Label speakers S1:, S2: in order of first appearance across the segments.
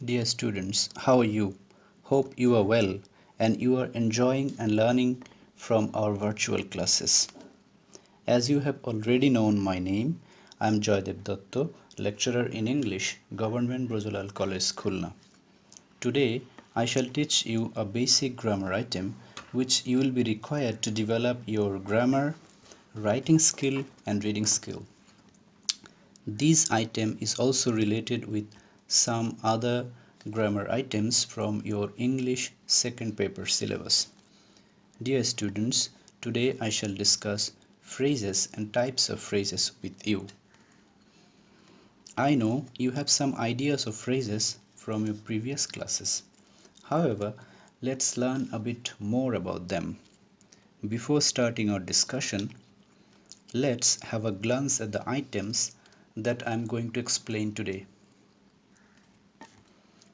S1: Dear students, how are you? Hope you are well and you are enjoying and learning from our virtual classes. As you have already known my name, I am Joydev Datto, lecturer in English, Government Brojolal College, Khulna. Today, I shall teach you a basic grammar item which you will be required to develop your grammar, writing skill and reading skill. This item is also related with some other grammar items from your English second paper syllabus. Dear students, today I shall discuss phrases and types of phrases with you. I know you have some ideas of phrases from your previous classes. However, let's learn a bit more about them. Before starting our discussion, let's have a glance at the items that I am going to explain today.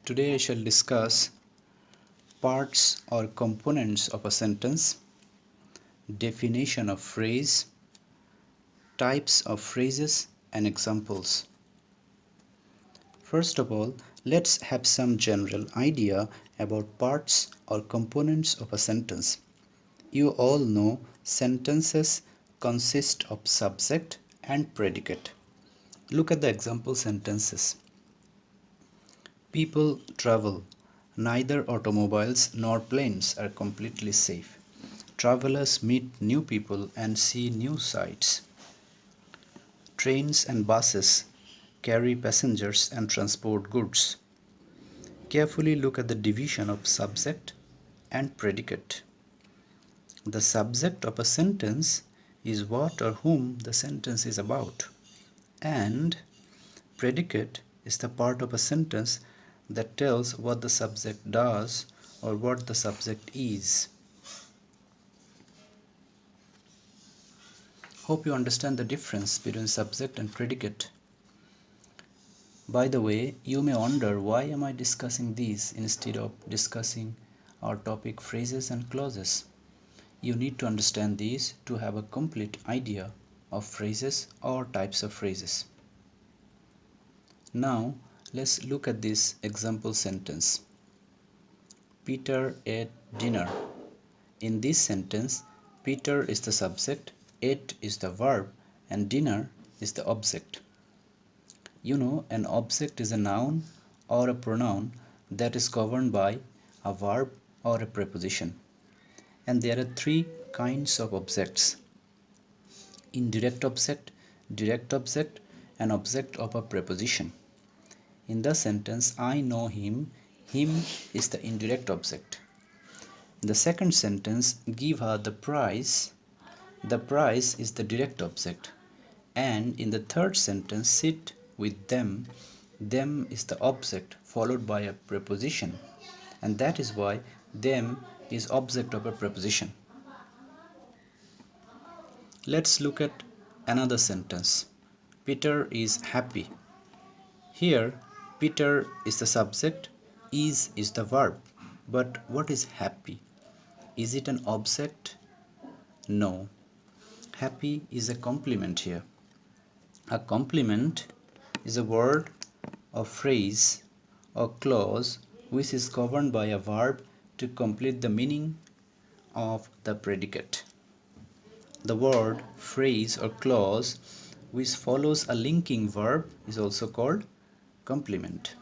S1: Today I shall discuss parts or components of a sentence, definition of phrase, types of phrases and examples. First of all, let's have some general idea about parts or components of a sentence. You all know sentences consist of subject and predicate. Look at the example sentences. People travel. Neither automobiles nor planes are completely safe. Travelers meet new people and see new sights. Trains and buses carry passengers and transport goods. Carefully look at the division of subject and predicate. The subject of a sentence is what or whom the sentence is about, and predicate is the part of a sentence that tells what the subject does or what the subject is. Hope you understand the difference between subject and predicate. By the way, you may wonder, why am I discussing these instead of discussing our topic phrases and clauses? You need to understand these to have a complete idea of phrases or types of phrases. Now, let's look at this example sentence. Peter ate dinner. In this sentence, Peter is the subject, ate is the verb, and dinner is the object. You know, an object is a noun or a pronoun that is governed by a verb or a preposition. And there are three kinds of objects: indirect object, direct object, and object of a preposition. In the sentence, I know him, him is the indirect object. In the second sentence, give her the prize is the direct object. And in the third sentence, sit with them is the object followed by a preposition, and that is why them is object of a preposition. Let's look at another sentence. Peter is happy. Here, Peter is the subject, is the verb. But what is happy? Is it an object? No. Happy is a complement here. A complement is a word or phrase or clause which is governed by a verb to complete the meaning of the predicate. The word, phrase or clause which follows a linking verb is also called complement.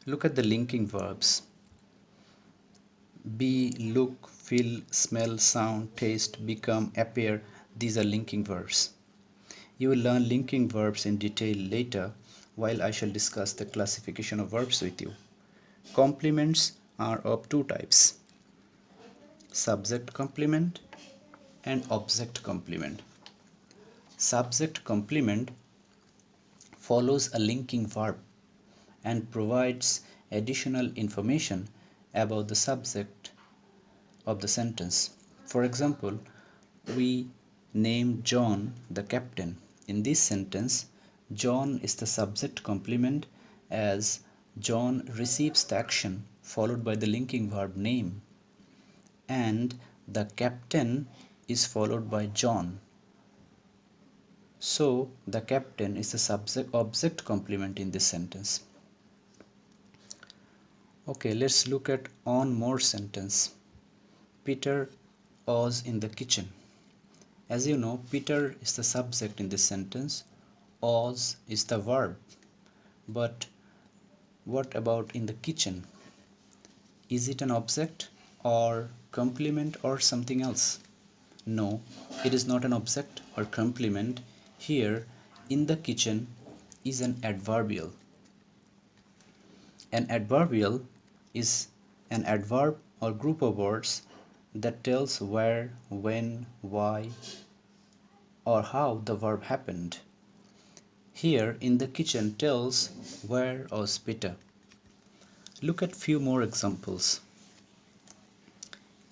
S1: Look at the linking verbs. Be, look, feel, smell, sound, taste, become, appear. These are linking verbs. You will learn linking verbs in detail later, while I shall discuss the classification of verbs with you. Complements are of two types: subject complement and object complement. Subject complement follows a linking verb and provides additional information about the subject of the sentence. For example, we name John the captain. In this sentence, John is the subject complement as John receives the action followed by the linking verb name, and the captain is followed by John. So the captain is the subject object complement in this sentence. Okay, let's look at one more sentence. Peter was in the kitchen. As you know, Peter is the subject in this sentence, was is the verb. But what about in the kitchen? Is it an object or complement or something else? No, it is not an object or complement. Here, in the kitchen is an adverbial. An adverbial is an adverb or group of words that tells where, when, why, or how the verb happened. Here, in the kitchen tells where was Peter. Look at few more examples.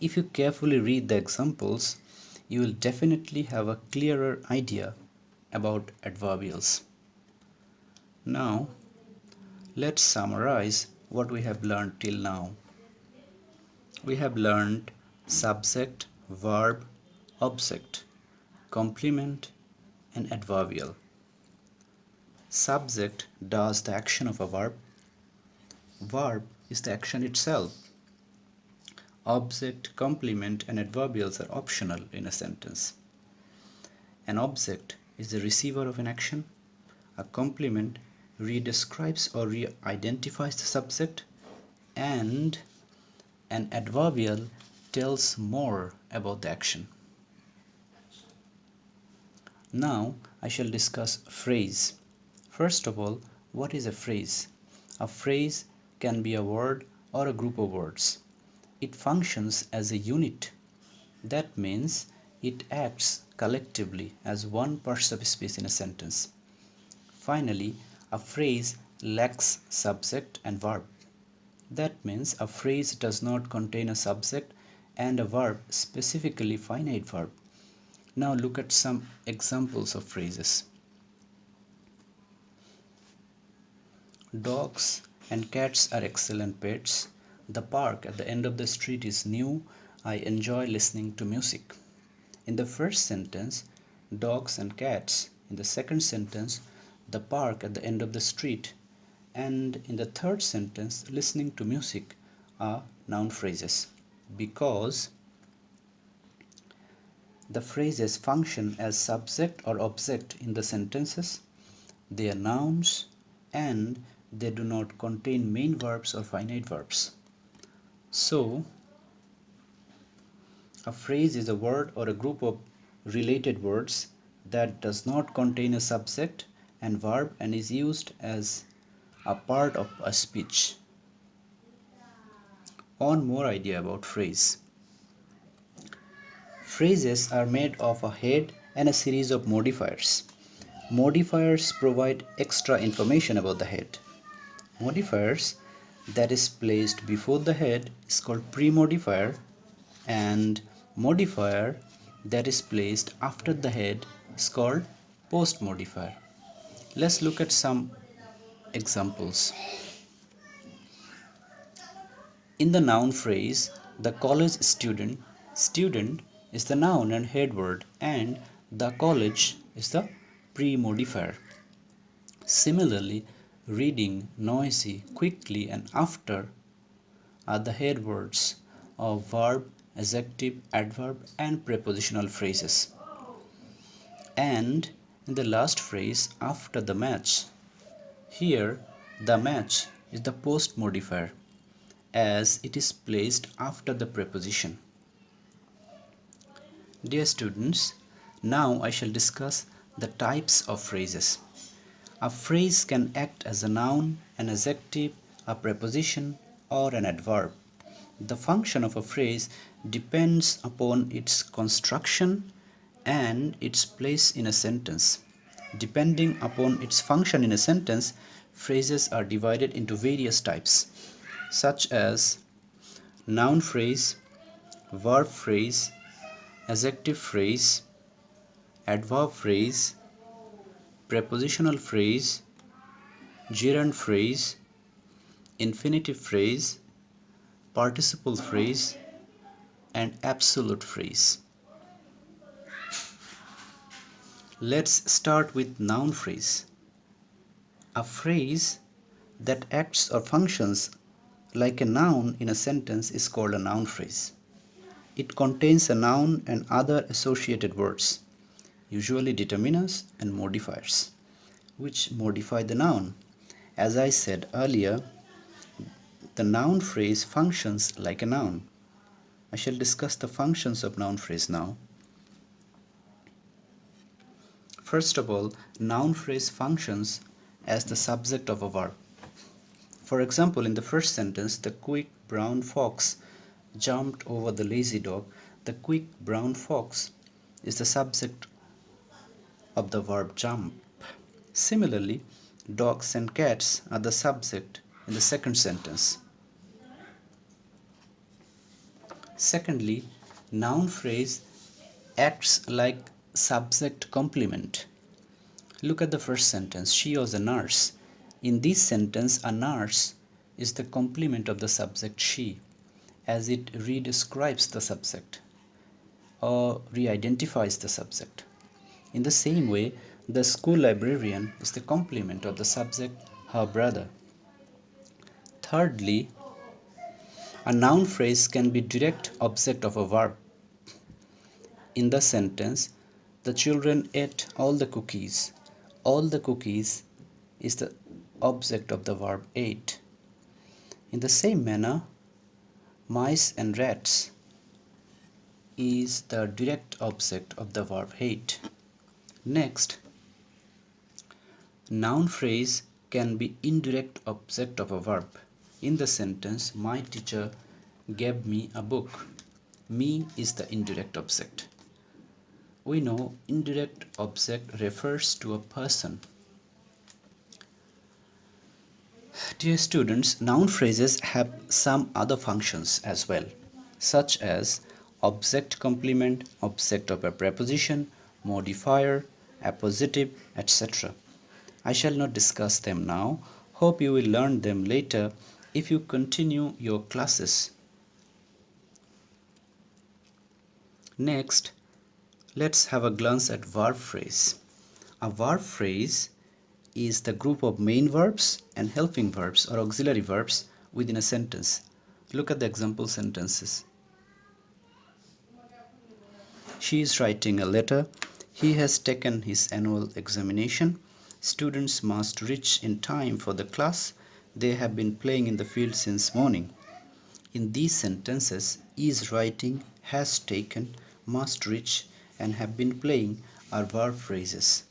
S1: If you carefully read the examples, you will definitely have a clearer idea about adverbials. Now, let's summarize what we have learned till now. We have learned subject, verb, object, complement, and adverbial. Subject does the action of a verb. Verb is the action itself. Object, complement, and adverbials are optional in a sentence. An object is the receiver of an action. A complement redescribes or re-identifies the subject, and an adverbial tells more about the action. Now I shall discuss phrase. First of all, what is a phrase? A phrase can be a word or a group of words. It functions as a unit. That means it acts collectively as one part subspace in a sentence. Finally, a phrase lacks subject and verb. That means a phrase does not contain a subject and a verb, specifically finite verb. Now look at some examples of phrases. Dogs and cats are excellent pets. The park at the end of the street is new. I enjoy listening to music. In the first sentence, dogs and cats. In the second sentence, the park at the end of the street. And in the third sentence, listening to music are noun phrases because the phrases function as subject or object in the sentences. They are nouns and they do not contain main verbs or finite verbs. So, a phrase is a word or a group of related words that does not contain a subject and verb and is used as a part of a speech. One more idea about phrase. Phrases are made of a head and a series of modifiers. Modifiers provide extra information about the head. Modifiers that is placed before the head is called pre-modifier, and modifier that is placed after the head is called post-modifier. Let's look at some examples. In the noun phrase, the college student, student is the noun and head word, and the college is the pre-modifier. Similarly, reading, noisy, quickly, and after are the head words of verb, adjective, adverb, and prepositional phrases. And in the last phrase, after the match, here the match is the post modifier as it is placed after the preposition. Dear students, now I shall discuss the types of phrases. A phrase can act as a noun, an adjective, a preposition, or an adverb. The function of a phrase depends upon its construction and its place in a sentence. Depending upon its function in a sentence, phrases are divided into various types, such as noun phrase, verb phrase, adjective phrase, adverb phrase, prepositional phrase, gerund phrase, infinitive phrase, participle phrase, and absolute phrase. Let's start with noun phrase. A phrase that acts or functions like a noun in a sentence is called a noun phrase. It contains a noun and other associated words, usually determiners and modifiers, which modify the noun. As I said earlier, the noun phrase functions like a noun. I shall discuss the functions of noun phrase now. First of all, noun phrase functions as the subject of a verb. For example, in the first sentence, the quick brown fox jumped over the lazy dog. The quick brown fox is the subject of the verb jump. Similarly, dogs and cats are the subject in the second sentence. Secondly, noun phrase acts like subject complement. Look at the first sentence. She was a nurse. In this sentence, a nurse is the complement of the subject she, as it redescribes the subject or re-identifies the subject. In the same way, the school librarian is the complement of the subject her brother. Thirdly, a noun phrase can be direct object of a verb. In the sentence, the children ate all the cookies. All the cookies is the object of the verb ate. In the same manner, mice and rats is the direct object of the verb hate. Next, noun phrase can be indirect object of a verb. In the sentence, my teacher gave me a book. Me is the indirect object. We know indirect object refers to a person. Dear students, noun phrases have some other functions as well, such as object complement, object of a preposition, modifier, appositive, etc. I shall not discuss them now. Hope you will learn them later if you continue your classes. Next, let's have a glance at verb phrase. A verb phrase is the group of main verbs and helping verbs or auxiliary verbs within a sentence. Look at the example sentences. She is writing a letter. He has taken his annual examination. Students must reach in time for the class. They have been playing in the field since morning. In these sentences, is writing, has taken, must reach, and have been playing are verb phrases.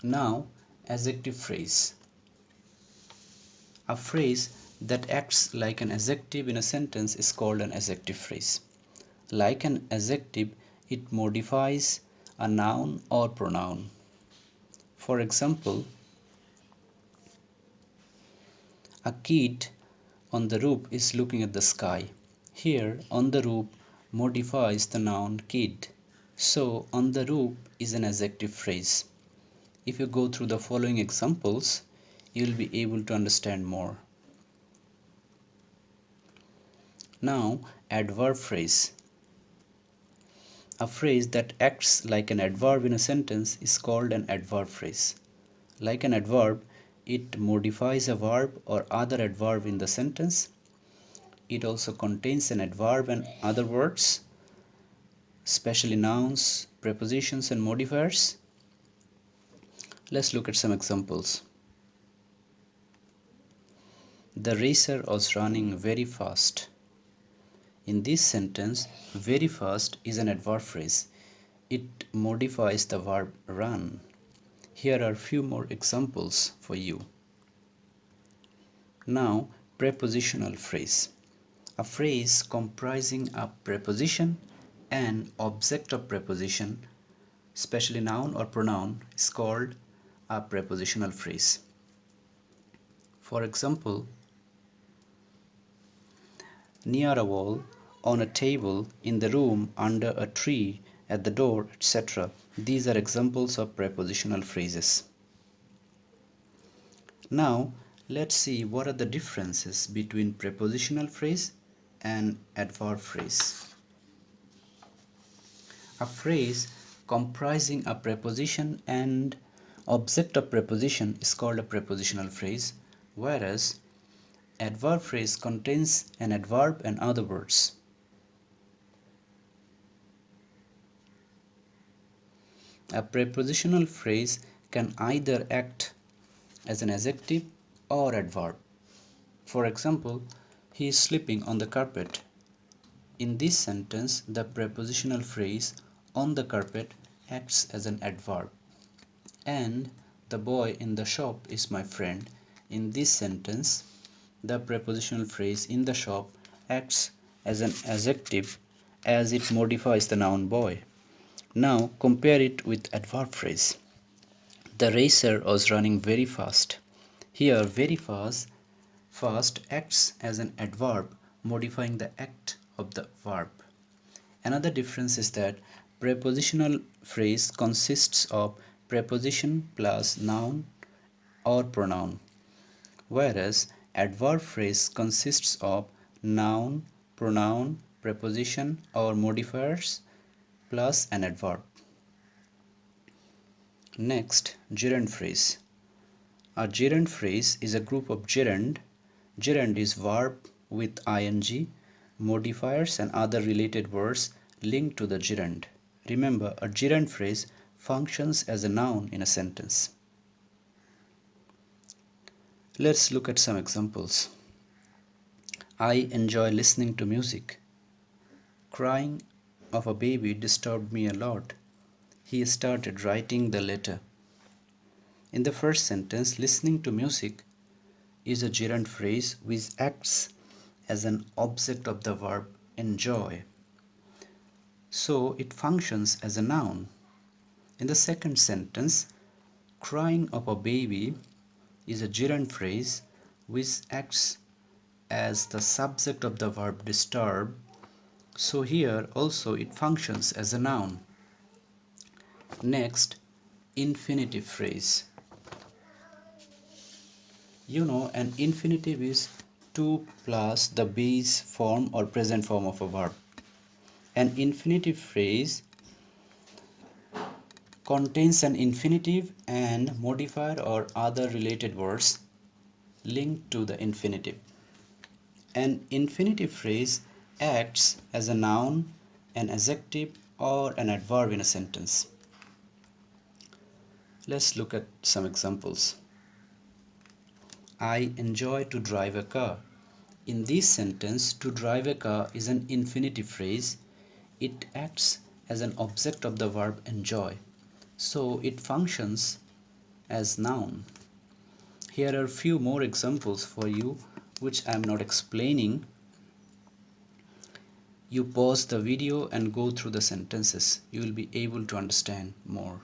S1: Now, adjective phrase. A phrase that acts like an adjective in a sentence is called an adjective phrase. Like an adjective, it modifies a noun or pronoun. For example, a kid on the roof is looking at the sky. Here, on the roof modifies the noun kid. So, on the roof is an adjective phrase. If you go through the following examples, you will be able to understand more. Now, adverb phrase. A phrase that acts like an adverb in a sentence is called an adverb phrase. Like an adverb, it modifies a verb or other adverb in the sentence. It also contains an adverb and other words, especially nouns, prepositions, and modifiers. Let's look at some examples. The racer was running very fast. In this sentence, very fast is an adverb phrase. It modifies the verb run. Here are few more examples for you. Now, prepositional phrase. A phrase comprising a preposition and object of preposition, especially noun or pronoun, is called a prepositional phrase. For example, near a wall, on a table, in the room, under a tree, at the door, etc. These are examples of prepositional phrases. Now, let's see what are the differences between prepositional phrase and adverb phrase. A phrase comprising a preposition and Object of preposition is called a prepositional phrase, whereas adverb phrase contains an adverb and other words. A prepositional phrase can either act as an adjective or adverb. For example, he is sleeping on the carpet. In this sentence, the prepositional phrase on the carpet acts as an adverb. And the boy in the shop is my friend. In this sentence, the prepositional phrase in the shop acts as an adjective as it modifies the noun boy. Now compare it with adverb phrase. The racer was running very fast. Here very fast acts as an adverb modifying the act of the verb. Another difference is that prepositional phrase consists of preposition plus noun or pronoun, whereas adverb phrase consists of noun, pronoun, preposition or modifiers plus an adverb. Next, gerund phrase. A gerund phrase is a group of gerund. Gerund is verb with ing, modifiers and other related words linked to the gerund. Remember, a gerund phrase functions as a noun in a sentence. Let's look at some examples. I enjoy listening to music. Crying of a baby disturbed me a lot. He started writing the letter. In the first sentence, listening to music is a gerund phrase which acts as an object of the verb enjoy. So it functions as a noun. In the second sentence, crying of a baby is a gerund phrase which acts as the subject of the verb disturb. So here also it functions as a noun. Next, infinitive phrase. You know, an infinitive is to plus the base form or present form of a verb. An infinitive phrase contains an infinitive and modifier or other related words linked to the infinitive. An infinitive phrase acts as a noun, an adjective, or an adverb in a sentence. Let's look at some examples. I enjoy to drive a car. In this sentence, to drive a car is an infinitive phrase. It acts as an object of the verb enjoy. So it functions as noun. Here are a few more examples for you which I am not explaining. You pause the video and go through the sentences. You will be able to understand more.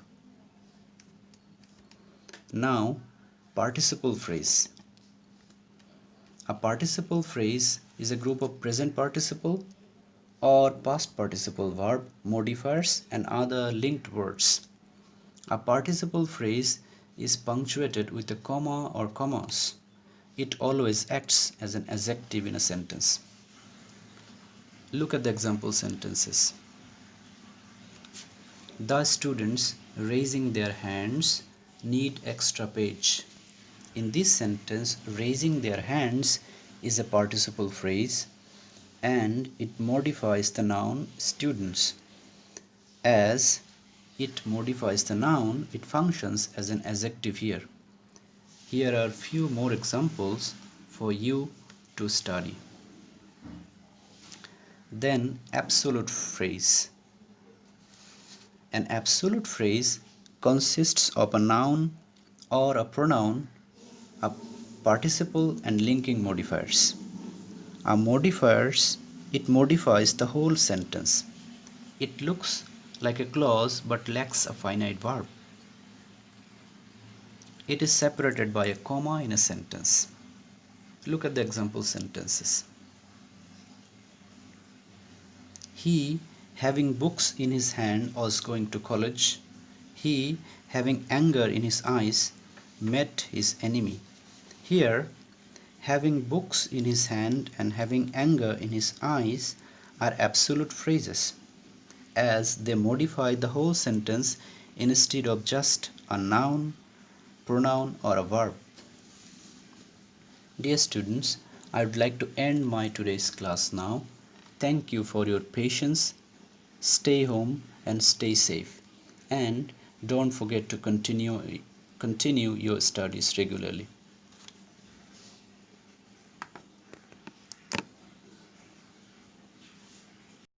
S1: Now, participle phrase. A participle phrase is a group of present participle or past participle verb, modifiers and other linked words. A participle phrase is punctuated with a comma or commas. It always acts as an adjective in a sentence. Look at the example sentences. The students raising their hands need extra page. In this sentence, raising their hands is a participle phrase and it modifies the noun students. As it modifies the noun, it functions as an adjective here. Here are few more examples for you to study. Then absolute phrase. An absolute phrase consists of a noun or a pronoun, a participle and linking modifiers. It modifies the whole sentence. It looks like a clause but lacks a finite verb. It is separated by a comma in a sentence. Look at the example sentences. He, having books in his hand, was going to college. He, having anger in his eyes, met his enemy. Here, having books in his hand and having anger in his eyes are absolute phrases, as they modify the whole sentence instead of just a noun pronoun or a verb. Dear students, I would like to end my today's class now. Thank you for your patience. Stay home and stay safe. And don't forget to continue your studies regularly.